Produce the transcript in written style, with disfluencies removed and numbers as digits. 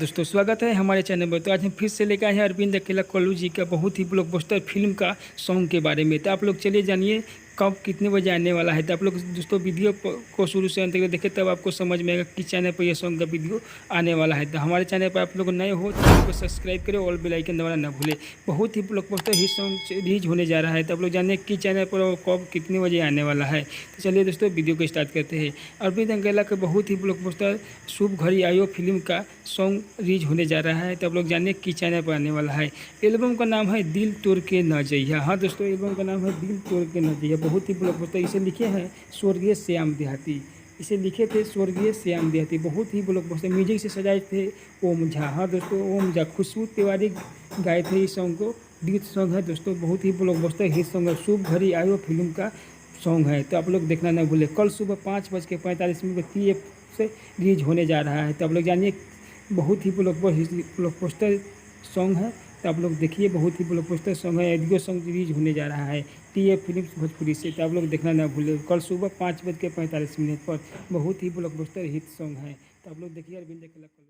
दोस्तों स्वागत है हमारे चैनल पर। तो आज हम फिर से लेकर आए हैं अरविंद अकेला कल्लू जी का बहुत ही ब्लॉकबस्टर फिल्म का सॉन्ग के बारे में। तो आप लोग चलिए जानिए कब कितने बजे आने वाला है। तो आप लोग दोस्तों वीडियो को शुरू से अंत तक देखें, तब आपको समझ में आएगा कि चैनल पर यह सॉन्ग का वीडियो आने वाला है। तो हमारे चैनल पर आप लोग नए हो तो चैनल को सब्सक्राइब करें और बेल आइकन दबाना ना भूलें। बहुत ही ब्लॉकबस्टर हिट सॉन्ग रिलीज होने जा रहा है। तो आप लोग जानिए कि चैनल पर और कब कितने बजे आने वाला है। तो चलिए दोस्तों वीडियो को स्टार्ट करते हैं। अरविंद अकेला का बहुत ही ब्लॉकबस्टर शुभ घड़ी आयो फिल्म का सॉन्ग रिलीज होने जा रहा है। तो आप लोग जानिए कि चैनल पर आने वाला है। एल्बम का नाम है दिल तोड़ के न जइया। हाँ दोस्तों, एल्बम का नाम है दिल तोड़ के न जइया। बहुत ही ब्लॉकबस्टर। इसे लिखे हैं स्वर्गीय श्याम देहाती। इसे लिखे थे स्वर्गीय श्याम देहाती। बहुत ही ब्लॉकबस्टर। म्यूजिक से सजाए थे ओम झा। हाँ दोस्तों, ओम झा। खुशबू तिवारी गाए थे इस सॉन्ग को। गीत सॉन्ग है दोस्तों, बहुत ही ब्लॉकबस्टर हिट सॉन्ग है। शुभ घड़ी आयो फिल्म का सॉन्ग है। तो आप लोग देखना ना भूलें। कल सुबह 5:45 TF से रिलीज होने जा रहा है। तो आप लोग जानिए बहुत ही ब्लॉकबस्टर सॉन्ग है। तो आप लोग देखिए, बहुत ही ब्लॉकबस्टर सॉन्ग है। ऑडियो सॉन्ग रिलीज होने जा रहा है TF फिल्म्स भोजपुरी से। तो आप लोग देखना ना भूलें। कल सुबह 5:45 पर बहुत ही ब्लॉकबस्टर हिट सॉन्ग है। तो आप लोग देखिए अरविंद अकेला।